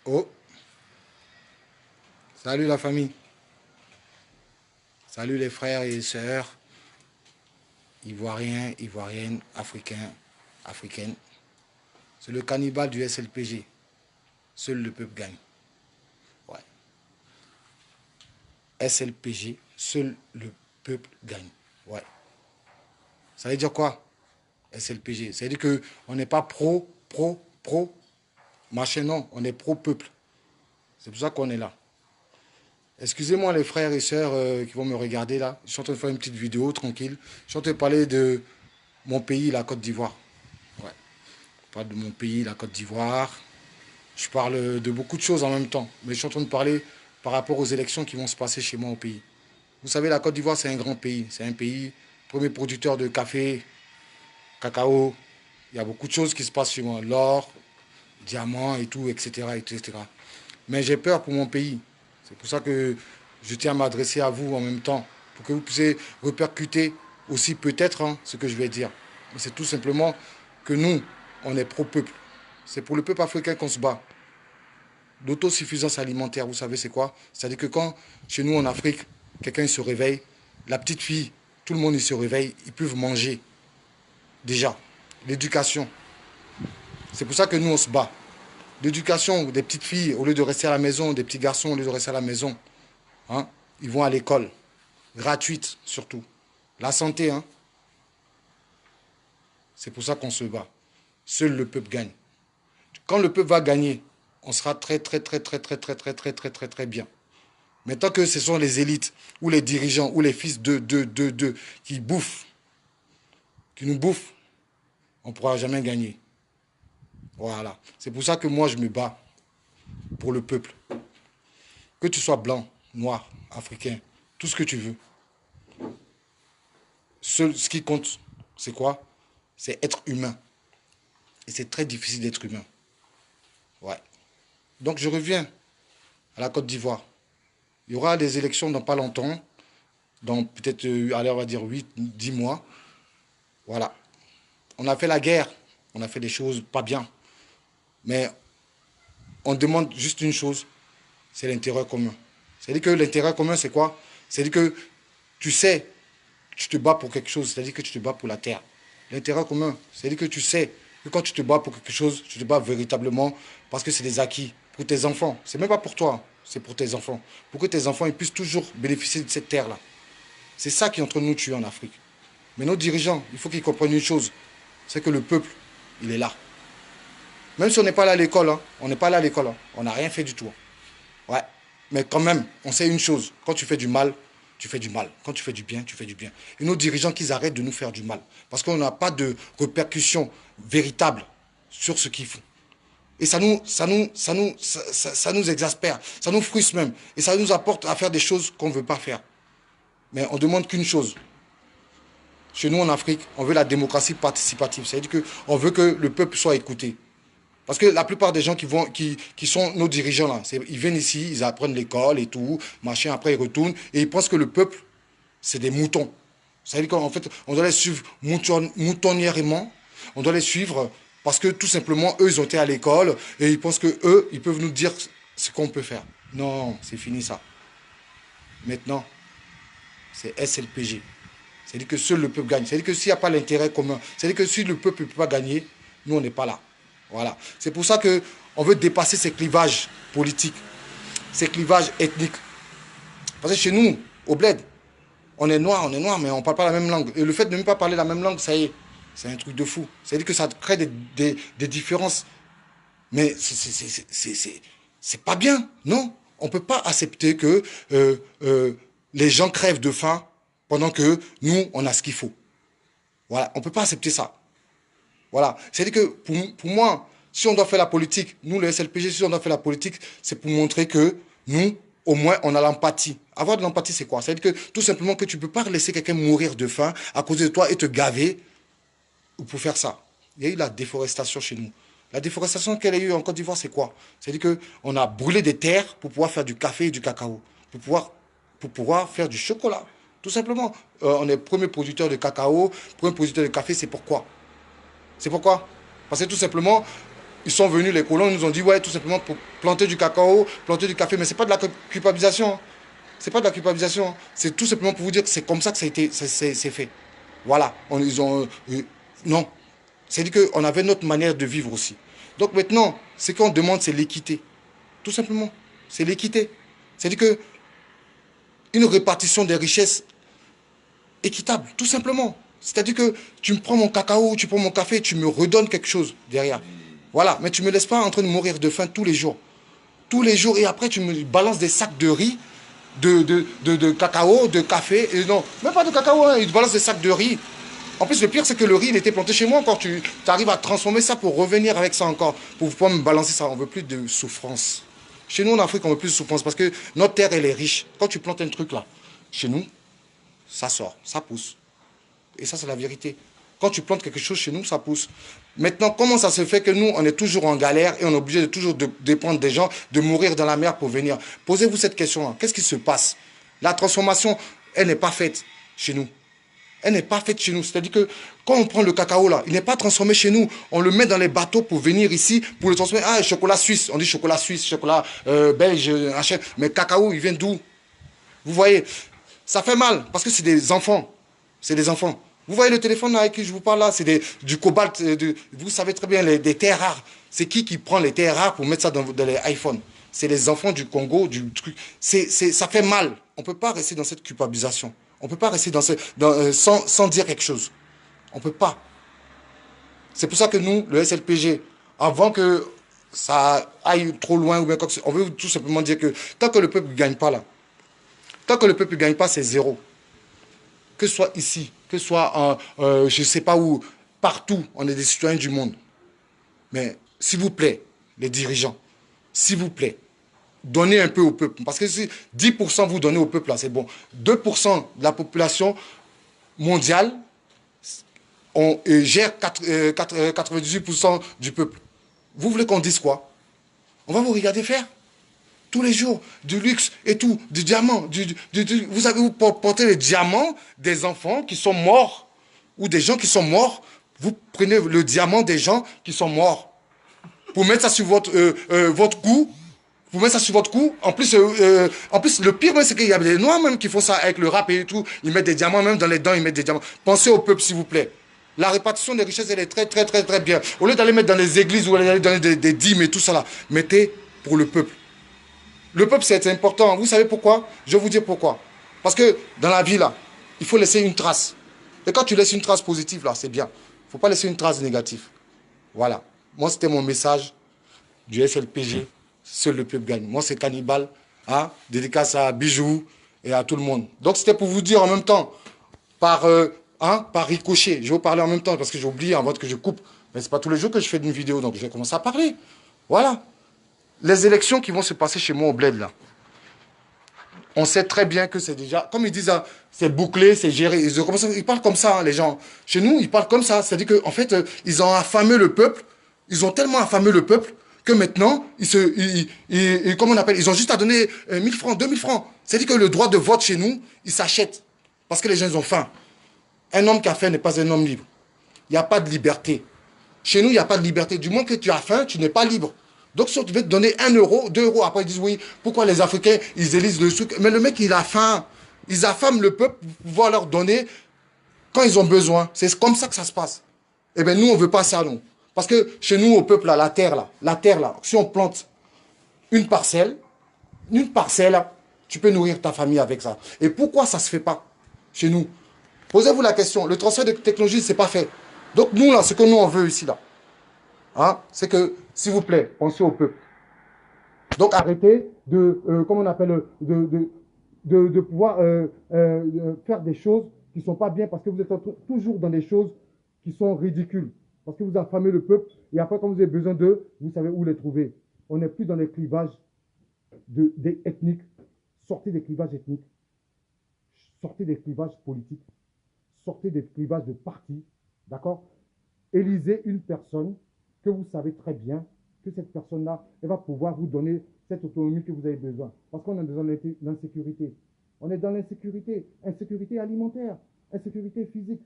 Oh, salut la famille. Salut les frères et les sœurs, ivoiriens, ivoiriennes, africains, africaines. C'est le cannibale du SLPG. Seul le peuple gagne. Ouais. SLPG, seul le peuple gagne. Ouais. Ça veut dire quoi? SLPG. Ça veut dire qu'on n'est pas pro, machin, non. On est pro-peuple. C'est pour ça qu'on est là. Excusez-moi les frères et sœurs qui vont me regarder là. Je suis en train de faire une petite vidéo tranquille. Je suis en train de parler de mon pays, la Côte d'Ivoire. Ouais. Je parle de mon pays, la Côte d'Ivoire. Je parle de beaucoup de choses en même temps. Mais je suis en train de parler par rapport aux élections qui vont se passer chez moi au pays. Vous savez, la Côte d'Ivoire, c'est un grand pays. C'est un pays, premier producteur de café, cacao. Il y a beaucoup de choses qui se passent chez moi. L'or, diamants et tout, etc., etc. Mais j'ai peur pour mon pays. C'est pour ça que je tiens à m'adresser à vous en même temps. Pour que vous puissiez répercuter aussi peut-être ce que je vais dire. C'est tout simplement que nous, on est pro-peuple. C'est pour le peuple africain qu'on se bat. L'autosuffisance alimentaire, vous savez c'est quoi? C'est-à-dire que quand, chez nous en Afrique, quelqu'un se réveille, la petite fille, tout le monde il se réveille, ils peuvent manger. Déjà. L'éducation. C'est pour ça que nous on se bat. L'éducation des petites filles, au lieu de rester à la maison, des petits garçons, au lieu de rester à la maison, hein, ils vont à l'école. Gratuite surtout. La santé, hein. C'est pour ça qu'on se bat. Seul le peuple gagne. Quand le peuple va gagner, on sera très bien. Mais tant que ce sont les élites, ou les dirigeants, ou les fils de, qui bouffent, qui nous bouffent, on ne pourra jamais gagner. Voilà. C'est pour ça que moi, je me bats pour le peuple. Que tu sois blanc, noir, africain, tout ce que tu veux. Ce qui compte, c'est quoi? C'est être humain. Et c'est très difficile d'être humain. Ouais. Donc je reviens à la Côte d'Ivoire. Il y aura des élections dans pas longtemps, dans peut-être, allez, on va dire 8, 10 mois. Voilà. On a fait la guerre, on a fait des choses pas bien. Mais on demande juste une chose, c'est l'intérêt commun. C'est-à-dire que l'intérêt commun, c'est quoi? C'est-à-dire que tu sais, tu te bats pour quelque chose, c'est-à-dire que tu te bats pour la terre. L'intérêt commun, c'est-à-dire que tu sais que quand tu te bats pour quelque chose, tu te bats véritablement parce que c'est des acquis pour tes enfants. C'est même pas pour toi, c'est pour tes enfants. Pour que tes enfants ils puissent toujours bénéficier de cette terre-là. C'est ça qui est en train de nous tuer en Afrique. Mais nos dirigeants, il faut qu'ils comprennent une chose, c'est que le peuple, il est là. Même si on n'est pas là à l'école, hein, on n'est pas là à l'école, hein, on n'a rien fait du tout. Ouais. Mais quand même, on sait une chose, quand tu fais du mal, tu fais du mal. Quand tu fais du bien, tu fais du bien. Et nos dirigeants, qu'ils arrêtent de nous faire du mal. Parce qu'on n'a pas de répercussions véritables sur ce qu'ils font. Et ça nous exaspère, ça nous frustre même. Et ça nous apporte à faire des choses qu'on ne veut pas faire. Mais on demande qu'une chose. Chez nous en Afrique, on veut la démocratie participative. C'est-à-dire qu'on veut que le peuple soit écouté. Parce que la plupart des gens qui sont nos dirigeants, là, ils viennent ici, ils apprennent l'école et tout, machin, après ils retournent, et ils pensent que le peuple, c'est des moutons. C'est-à-dire qu'en fait, on doit les suivre moutonnièrement, on doit les suivre parce que tout simplement, eux, ils ont été à l'école, et ils pensent que eux, ils peuvent nous dire ce qu'on peut faire. Non, c'est fini ça. Maintenant, c'est SLPG. C'est-à-dire que seul le peuple gagne. C'est-à-dire que s'il n'y a pas l'intérêt commun, c'est-à-dire que si le peuple ne peut pas gagner, nous, on n'est pas là. Voilà. C'est pour ça qu'on veut dépasser ces clivages politiques, ces clivages ethniques. Parce que chez nous, au bled, on est noir, mais on ne parle pas la même langue. Et le fait de ne même pas parler la même langue, ça y est, c'est un truc de fou. C'est-à-dire que ça crée des différences. Mais c'est pas bien, non. On ne peut pas accepter que les gens crèvent de faim pendant que nous, on a ce qu'il faut. Voilà, on ne peut pas accepter ça. Voilà. C'est-à-dire que pour moi, si on doit faire la politique, nous, le SLPG, si on doit faire la politique, c'est pour montrer que nous, au moins, on a l'empathie. Avoir de l'empathie, c'est quoi? C'est-à-dire que tout simplement que tu ne peux pas laisser quelqu'un mourir de faim à cause de toi et te gaver pour faire ça. Il y a eu la déforestation chez nous. La déforestation qu'elle a eu en Côte d'Ivoire, c'est quoi? C'est-à-dire qu'on a brûlé des terres pour pouvoir faire du café et du cacao, pour pouvoir faire du chocolat. Tout simplement. On est premier producteur de cacao, premier producteur de café, c'est pourquoi? C'est pourquoi? Parce que tout simplement, ils sont venus, les colons, ils nous ont dit, ouais, tout simplement pour planter du cacao, planter du café. Mais ce n'est pas de la culpabilisation. C'est pas de la culpabilisation. C'est tout simplement pour vous dire que c'est comme ça que ça a été, c'est fait. Voilà. Ils ont, non. C'est-à-dire qu'on avait notre manière de vivre aussi. Donc maintenant, ce qu'on demande, c'est l'équité. Tout simplement. C'est l'équité. C'est-à-dire que une répartition des richesses équitable, tout simplement. C'est-à-dire que tu me prends mon cacao, tu prends mon café, tu me redonnes quelque chose derrière. Voilà, mais tu ne me laisses pas en train de mourir de faim tous les jours. Tous les jours, et après tu me balances des sacs de riz, de cacao, de café, et non, même pas de cacao, hein, ils te balancent des sacs de riz. En plus, le pire, c'est que le riz, il était planté chez moi encore. Tu arrives à transformer ça pour revenir avec ça encore, pour pouvoir me balancer ça. On ne veut plus de souffrance. Chez nous, en Afrique, on ne veut plus de souffrance parce que notre terre, elle est riche. Quand tu plantes un truc là, chez nous, ça sort, ça pousse. Et ça, c'est la vérité. Quand tu plantes quelque chose chez nous, ça pousse. Maintenant, comment ça se fait que nous, on est toujours en galère et on est obligé de toujours dépendre des gens, de mourir dans la mer pour venir? Posez-vous cette question-là. Qu'est-ce qui se passe? La transformation, elle n'est pas faite chez nous. Elle n'est pas faite chez nous. C'est-à-dire que quand on prend le cacao là, il n'est pas transformé chez nous. On le met dans les bateaux pour venir ici, pour le transformer. Ah, chocolat suisse. On dit chocolat suisse, chocolat belge, machin. Mais cacao, il vient d'où? Vous voyez, ça fait mal parce que c'est des enfants. C'est des enfants. Vous voyez le téléphone avec qui je vous parle là, c'est du cobalt. Vous savez très bien, des terres rares. C'est qui prend les terres rares pour mettre ça dans les iPhones? C'est les enfants du Congo, du truc. Ça fait mal. On ne peut pas rester dans cette culpabilisation. On ne peut pas rester sans dire quelque chose. On ne peut pas. C'est pour ça que nous, le SLPG, avant que ça aille trop loin, ou bien quoi que ce soit, on veut tout simplement dire que tant que le peuple ne gagne pas là, tant que le peuple ne gagne pas, c'est zéro. Que ce soit ici, que ce soit je ne sais pas où, partout, on est des citoyens du monde. Mais s'il vous plaît, les dirigeants, s'il vous plaît, donnez un peu au peuple. Parce que si 10% vous donnez au peuple, là, c'est bon. 2% de la population mondiale gère 98% du peuple. Vous voulez qu'on dise quoi? On va vous regarder faire tous les jours, du luxe et tout, du diamant. Vous savez, vous portez les diamants des enfants qui sont morts ou des gens qui sont morts. Vous prenez le diamant des gens qui sont morts pour mettre ça sur votre cou. Vous mettez ça sur votre cou. En plus, le pire, c'est qu'il y a des Noirs même qui font ça avec le rap et tout. Ils mettent des diamants, même dans les dents, ils mettent des diamants. Pensez au peuple, s'il vous plaît. La répartition des richesses, elle est très, très, très, très bien. Au lieu d'aller mettre dans les églises ou d'aller donner des dîmes et tout ça là, mettez pour le peuple. Le peuple, c'est important. Vous savez pourquoi? Je vais vous dire pourquoi. Parce que dans la vie, là, il faut laisser une trace. Et quand tu laisses une trace positive, là, c'est bien. Il ne faut pas laisser une trace négative. Voilà. Moi, c'était mon message du SLPG. Seul le peuple gagne. Moi, c'est Cannibal. Hein? Dédicace à Bijou et à tout le monde. Donc, c'était pour vous dire en même temps, par ricochet. Je vais vous parler en même temps parce que j'ai oublié avant que je coupe. Mais ce n'est pas tous les jours que je fais une vidéo, donc je vais commencer à parler. Voilà. Les élections qui vont se passer chez moi au bled, là, on sait très bien que c'est déjà, comme ils disent, hein, c'est bouclé, c'est géré. Ils parlent comme ça, hein, les gens. Chez nous, ils parlent comme ça. C'est-à-dire qu'en fait, ils ont affamé le peuple. Ils ont tellement affamé le peuple que maintenant, comment on appelle, ils ont juste à donner 1000 francs, 2000 francs. C'est-à-dire que le droit de vote chez nous, il s'achète. Parce que les gens, ils ont faim. Un homme qui a faim n'est pas un homme libre. Il n'y a pas de liberté. Chez nous, il n'y a pas de liberté. Du moment que tu as faim, tu n'es pas libre. Donc, si on devait te donner 1 euro, 2 euros, après ils disent oui, pourquoi les Africains, ils élisent le truc. Mais le mec, il a faim. Ils affament le peuple pour pouvoir leur donner quand ils ont besoin. C'est comme ça que ça se passe. Eh bien, nous, on ne veut pas ça, non. Parce que chez nous, au peuple, là, la terre, là, si on plante une parcelle, tu peux nourrir ta famille avec ça. Et pourquoi ça ne se fait pas chez nous? Posez-vous la question. Le transfert de technologie, ce n'est pas fait. Donc, nous, là, ce que nous, on veut ici, là, hein, c'est que, s'il vous plaît, pensez au peuple. Donc, arrêtez comment on appelle, de pouvoir faire des choses qui ne sont pas bien parce que vous êtes toujours dans des choses qui sont ridicules. Parce que vous affamez le peuple et après, quand vous avez besoin d'eux, vous savez où les trouver. On n'est plus dans les clivages ethniques. Sortez des clivages ethniques. Sortez des clivages politiques. Sortez des clivages de partis. D'accord? Élisez une personne que vous savez très bien que cette personne-là, elle va pouvoir vous donner cette autonomie que vous avez besoin. Parce qu'on est dans l'insécurité. On est dans l'insécurité. Insécurité alimentaire, insécurité physique,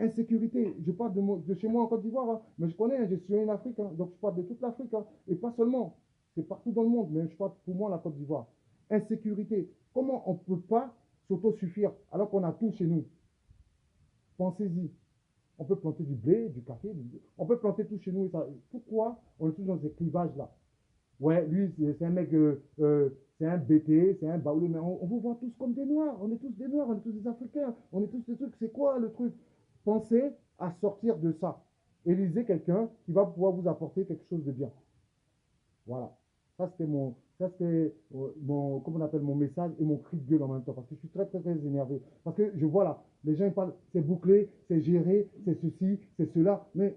Insécurité, je parle de chez moi en Côte d'Ivoire, hein, mais je connais, hein, je suis en Afrique, hein, donc je parle de toute l'Afrique, hein, et pas seulement, c'est partout dans le monde, mais je parle pour moi la Côte d'Ivoire. Insécurité, comment on ne peut pas s'autosuffire alors qu'on a tout chez nous? Pensez-y, on peut planter du blé, du café, on peut planter tout chez nous. Pourquoi on est tous dans ces clivages-là? Ouais, lui, c'est un mec, c'est un BT, c'est un baoulé, mais on vous voit tous comme des Noirs. On est tous des Noirs, on est tous des Africains, on est tous des trucs. C'est quoi le truc? Pensez à sortir de ça. Élisez quelqu'un qui va pouvoir vous apporter quelque chose de bien. Voilà. Ça c'était mon, comment on appelle, mon message et mon cri de gueule en même temps. Parce que je suis très, très, très énervé. Parce que je vois là, les gens ils parlent, c'est bouclé, c'est géré, c'est ceci, c'est cela. Mais,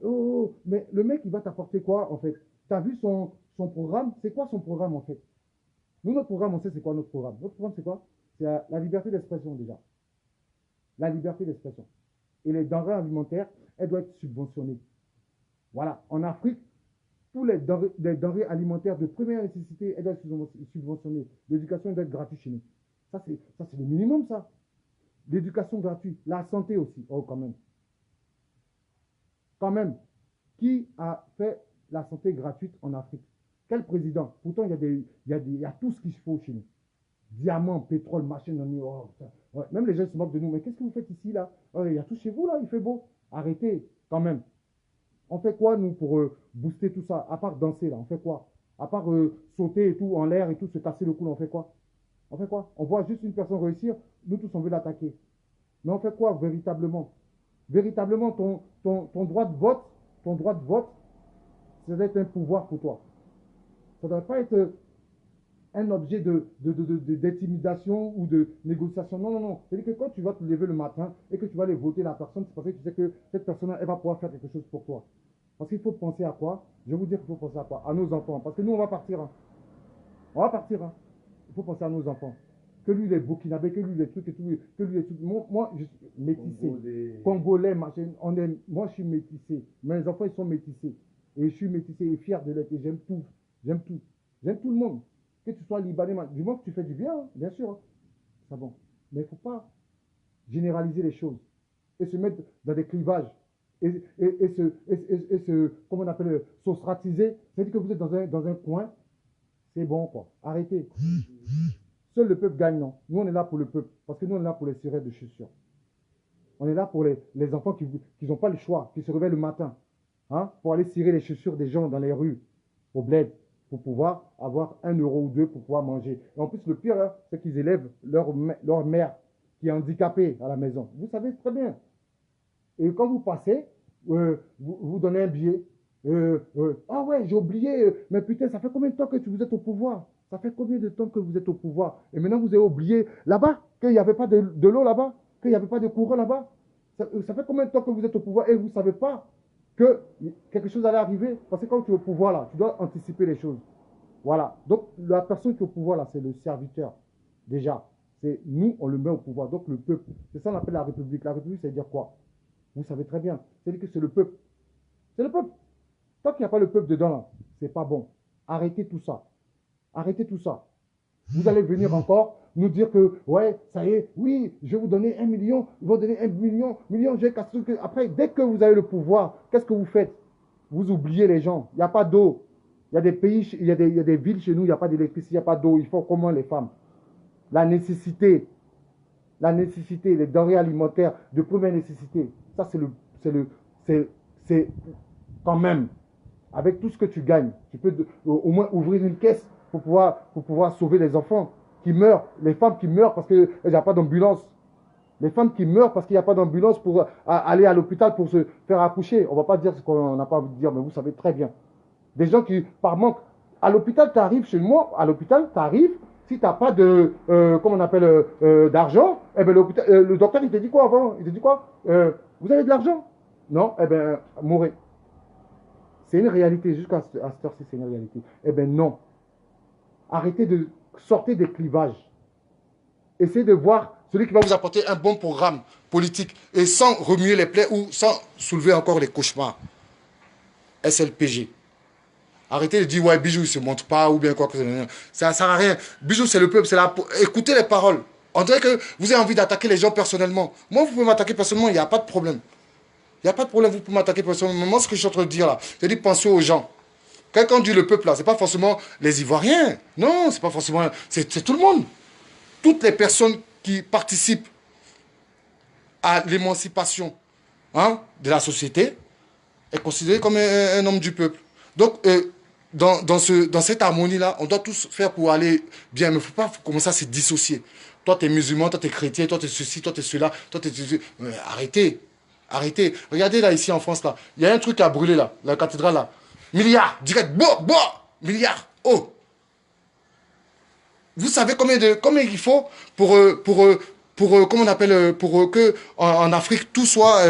mais le mec, il va t'apporter quoi en fait? Tu as vu son programme? C'est quoi son programme en fait? Nous, notre programme, on sait c'est quoi notre programme. Notre programme, c'est quoi? C'est la liberté d'expression déjà. La liberté d'expression. Et les denrées alimentaires, elles doivent être subventionnées. Voilà. En Afrique, tous les denrées alimentaires de première nécessité, elles doivent être subventionnées. L'éducation doit être gratuite chez nous. Ça, c'est le minimum, ça. L'éducation gratuite. La santé aussi. Oh, quand même. Quand même. Qui a fait la santé gratuite en Afrique? Quel président? Pourtant, il y a tout ce qu'il faut chez nous. Diamants, pétrole, machin, oh, ouais. Même les gens se moquent de nous. Mais qu'est-ce que vous faites ici, là? Oh, il y a tout chez vous, là, il fait beau. Arrêtez, quand même. On fait quoi, nous, pour booster tout ça? À part danser, là, on fait quoi? À part sauter et tout, en l'air et tout, se casser le cou, on fait quoi? On fait quoi? On voit juste une personne réussir, nous tous, on veut l'attaquer. Mais on fait quoi, véritablement? Véritablement, ton droit de vote, ça doit être un pouvoir pour toi. Ça ne doit pas être un objet d'intimidation ou de négociation. Non, non, non. C'est-à-dire que quand tu vas te lever le matin et que tu vas aller voter la personne, c'est parce que tu sais que cette personne, elle va pouvoir faire quelque chose pour toi. Parce qu'il faut penser à quoi? Je vais vous dire qu'il faut penser à quoi? À nos enfants. Parce que nous, on va partir. Hein. On va partir. Hein. Il faut penser à nos enfants. Que lui, les Burkinabés, que lui, les trucs et tout. Que lui, les trucs. Moi, je suis métissé. Congolais, machin. Moi, je suis métissé. Mes enfants, ils sont métissés. Et je suis métissé et fier de l'être. Et j'aime tout. J'aime tout. J'aime tout le monde. Que tu sois libanais, du moment que tu fais du bien, hein, bien sûr. Hein. C'est bon. Mais il ne faut pas généraliser les choses et se mettre dans des clivages et comment on appelle, s'ostratiser. C'est-à-dire que vous êtes dans un coin, c'est bon, quoi. Arrêtez. Seul le peuple gagne, non. Nous, on est là pour le peuple. Parce que nous, on est là pour les sirènes de chaussures. On est là pour les enfants qui n'ont pas le choix, qui se réveillent le matin, hein, pour aller cirer les chaussures des gens dans les rues, au bled, pour pouvoir avoir 1 euro ou 2 pour pouvoir manger. Et en plus, le pire, hein, c'est qu'ils élèvent leur mère qui est handicapée à la maison. Vous savez très bien. Et quand vous passez, vous donnez un billet. Ah ouais, j'ai oublié, mais putain, ça fait combien de temps que vous êtes au pouvoir? Ça fait combien de temps que vous êtes au pouvoir? Et maintenant, vous avez oublié là-bas, qu'il n'y avait pas de l'eau là-bas, qu'il n'y avait pas de courant là-bas. Ça fait combien de temps que vous êtes au pouvoir et vous ne savez pas que quelque chose allait arriver? Parce que quand tu es au pouvoir, là, tu dois anticiper les choses. Voilà. Donc, la personne qui est au pouvoir, là, c'est le serviteur. Déjà, c'est nous, on le met au pouvoir. Donc, le peuple. C'est ça qu'on appelle la République. La République, ça veut dire quoi? Vous savez très bien. C'est-à-dire que c'est le peuple. C'est le peuple. Tant qu'il n'y a pas le peuple dedans, là, c'est pas bon. Arrêtez tout ça. Arrêtez tout ça. Vous allez venir encore nous dire que, ouais, ça y est, oui, je vais vous donner 1 million, ils vont donner 1 million, j'ai cassé. Après, dès que vous avez le pouvoir, qu'est-ce que vous faites? Vous oubliez les gens. Il n'y a pas d'eau. Il y a des pays, il y a des villes chez nous, il n'y a pas d'électricité, il n'y a pas d'eau. Il faut comment les femmes? La nécessité, les denrées alimentaires de première nécessité. Ça, c'est quand même, avec tout ce que tu gagnes, tu peux au moins ouvrir une caisse pour pouvoir sauver les enfants qui meurent, les femmes qui meurent parce qu'il n'y a pas d'ambulance. Les femmes qui meurent parce qu'il n'y a pas d'ambulance pour aller à l'hôpital pour se faire accoucher. On ne va pas dire ce qu'on n'a pas envie de dire, mais vous savez très bien. Des gens qui, par manque, à l'hôpital, tu arrives chez moi, à l'hôpital, tu arrives, si tu n'as pas de, comment on appelle, d'argent, eh ben, le docteur, il te dit quoi avant? Il te dit quoi? Vous avez de l'argent? Non? Eh bien, mourrez. C'est une réalité, jusqu'à cette heure-ci, c'est une réalité. Eh bien, non. Arrêtez de sortir des clivages. Essayez de voir celui qui va vous apporter un bon programme politique et sans remuer les plaies ou sans soulever encore les cauchemars. SLPG. Arrêtez de dire, ouais, Bijou, il ne se montre pas, ou bien quoi que ça ne sert à rien. Bijou, c'est le peuple, c'est là. Écoutez les paroles. On dirait que vous avez envie d'attaquer les gens personnellement. Moi, vous pouvez m'attaquer personnellement, il n'y a pas de problème. Il n'y a pas de problème, vous pouvez m'attaquer personnellement. Moi, ce que je suis en train de dire là, c'est de penser aux gens. Quand on dit le peuple là, ce n'est pas forcément les Ivoiriens. Non, c'est pas forcément... C'est tout le monde. Toutes les personnes qui participent à l'émancipation de la société est considéré comme un homme du peuple. Donc, dans cette harmonie-là, on doit tous faire pour aller bien. Mais il ne faut pas commencer à se dissocier. Toi, tu es musulman, toi, tu es chrétien, toi, tu es ceci, toi, tu es cela, toi, tu es... Arrêtez. Arrêtez. Regardez là, ici en France, là. Il y a un truc à brûler là, la cathédrale là. Milliards, direct, milliards, oh. Vous savez combien il faut pour comment on appelle, pour que en Afrique tout soit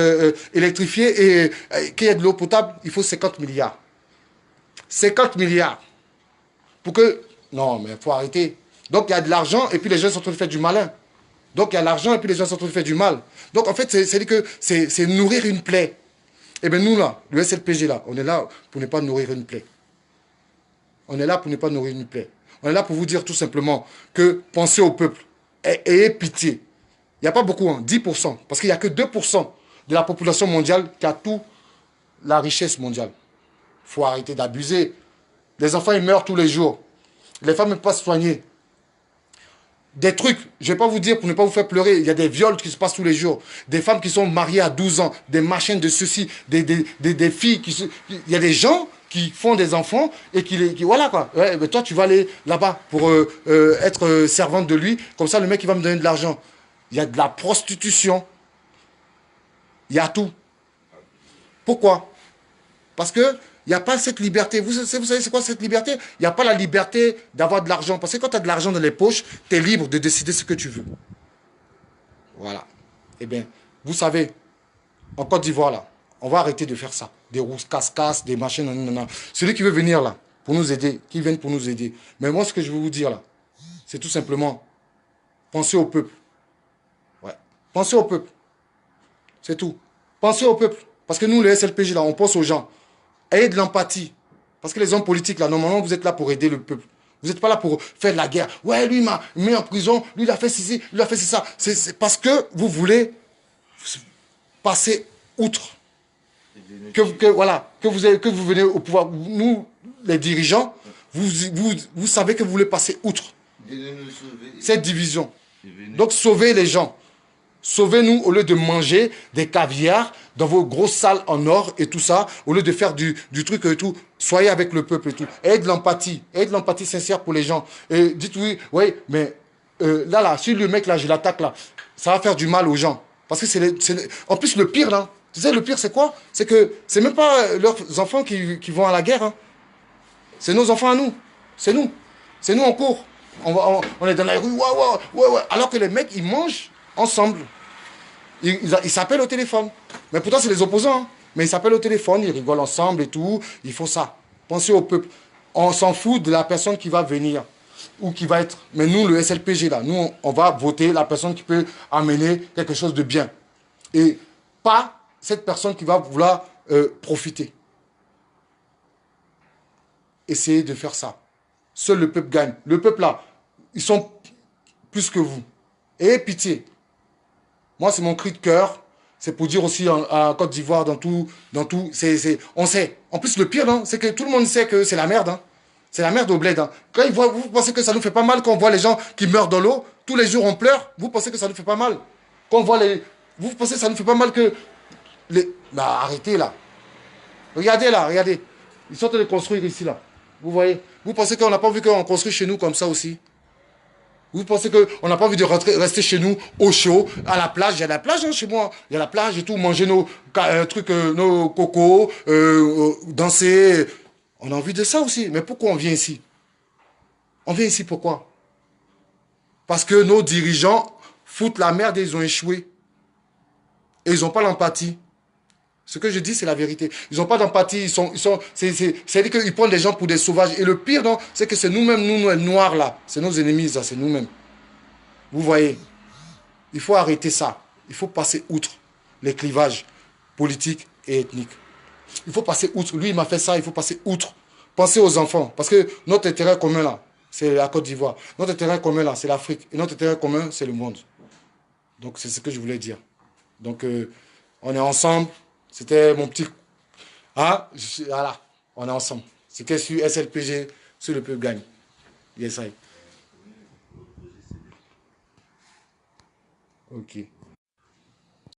électrifié et qu'il y ait de l'eau potable, il faut 50 milliards. 50 milliards. Pour que... Non, mais il faut arrêter. Donc il y a de l'argent et puis les gens sont en train de faire du malin. Donc il y a l'argent et puis les gens sont en train de faire du mal. Donc en fait, c'est nourrir une plaie. Et bien nous là, le SLPG là, on est là pour ne pas nourrir une plaie. On est là pour ne pas nourrir une plaie. On est là pour vous dire tout simplement que pensez au peuple. Ayez pitié. Il n'y a pas beaucoup, 10%. Parce qu'il n'y a que 2% de la population mondiale qui a toute la richesse mondiale. Il faut arrêter d'abuser. Les enfants, ils meurent tous les jours. Les femmes ne peuvent pas se soigner. Des trucs, je ne vais pas vous dire pour ne pas vous faire pleurer, il y a des viols qui se passent tous les jours. Des femmes qui sont mariées à 12 ans, des machines de ceci, des filles qui se... Il y a des gens qui font des enfants et voilà quoi. Ouais, mais toi, tu vas aller là-bas pour être servante de lui. Comme ça, le mec, il va me donner de l'argent. Il y a de la prostitution. Il y a tout. Pourquoi? Parce que il n'y a pas cette liberté. Vous savez c'est quoi cette liberté? Il n'y a pas la liberté d'avoir de l'argent. Parce que quand tu as de l'argent dans les poches, tu es libre de décider ce que tu veux. Voilà. Eh bien, vous savez, en Côte d'Ivoire, là, on va arrêter de faire ça. Des rousses casse-casse, des machines, non. Celui qui veut venir là, pour nous aider, qu'il vienne pour nous aider. Mais moi, ce que je veux vous dire là, c'est tout simplement, pensez au peuple. Ouais. Pensez au peuple. C'est tout. Pensez au peuple. Parce que nous, les SLPJ, là, on pense aux gens. Ayez de l'empathie. Parce que les hommes politiques, là, normalement, vous êtes là pour aider le peuple. Vous n'êtes pas là pour faire de la guerre. Ouais, lui, il m'a mis en prison. Lui, il a fait ceci, lui, il a fait ça. C'est parce que vous voulez passer outre. Que vous venez au pouvoir. Nous, les dirigeants, vous savez que vous voulez passer outre cette division. Donc, sauvez les gens. Sauvez-nous au lieu de manger des caviars dans vos grosses salles en or et tout ça, au lieu de faire du truc et tout. Soyez avec le peuple et tout. Ayez de l'empathie sincère pour les gens. Et dites oui, mais là, si le mec là, je l'attaque là, ça va faire du mal aux gens. Parce que en plus, le pire là, tu sais, le pire c'est quoi? C'est que c'est même pas leurs enfants qui vont à la guerre. Hein. C'est nos enfants à nous. C'est nous. C'est nous en cours. On est dans la rue, ouais. Alors que les mecs, ils mangent ensemble. Ils s'appellent au téléphone. Mais pourtant, c'est les opposants. Hein. Mais ils s'appellent au téléphone, ils rigolent ensemble et tout. Il faut ça. Pensez au peuple. On s'en fout de la personne qui va venir ou qui va être. Mais nous, le SLPG, là, nous, on va voter la personne qui peut amener quelque chose de bien. Et pas cette personne qui va vouloir profiter. Essayez de faire ça. Seul le peuple gagne. Le peuple, là, ils sont plus que vous. Ayez pitié. Moi, c'est mon cri de cœur. C'est pour dire aussi en Côte d'Ivoire, dans tout, on sait. En plus, le pire, c'est que tout le monde sait que c'est la merde. Hein. C'est la merde au bled. Hein. Quand ils voient, vous pensez que ça nous fait pas mal quand on voit les gens qui meurent dans l'eau, tous les jours on pleure, vous pensez que ça nous fait pas mal. Quand on voit vous pensez que ça nous fait pas mal que Bah, arrêtez là. Regardez là, regardez. Ils sont en train de construire ici là. Vous voyez. Vous pensez qu'on n'a pas vu qu'on construit chez nous comme ça aussi? Vous pensez qu'on n'a pas envie de rester chez nous au chaud, à la plage? Il y a la plage hein, chez moi. Il y a la plage et tout. Manger nos cocos, danser. On a envie de ça aussi. Mais pourquoi on vient ici? On vient ici pourquoi? Parce que nos dirigeants foutent la merde et ils ont échoué. Et ils n'ont pas l'empathie. Ce que je dis, c'est la vérité. Ils n'ont pas d'empathie. C'est-à-dire qu'ils prennent les gens pour des sauvages. Et le pire, c'est que c'est nous-mêmes, nous, les noirs, là. C'est nos ennemis, ça, c'est nous-mêmes. Vous voyez, il faut arrêter ça. Il faut passer outre les clivages politiques et ethniques. Il faut passer outre. Lui, il m'a fait ça, il faut passer outre. Pensez aux enfants. Parce que notre intérêt commun, là, c'est la Côte d'Ivoire. Notre intérêt commun, là, c'est l'Afrique. Et notre intérêt commun, c'est le monde. Donc, c'est ce que je voulais dire. Donc, on est ensemble. C'était mon petit... Ah, voilà, on est ensemble. C'était sur SLPG, sur le peuple gagne. Yes, I. Ok.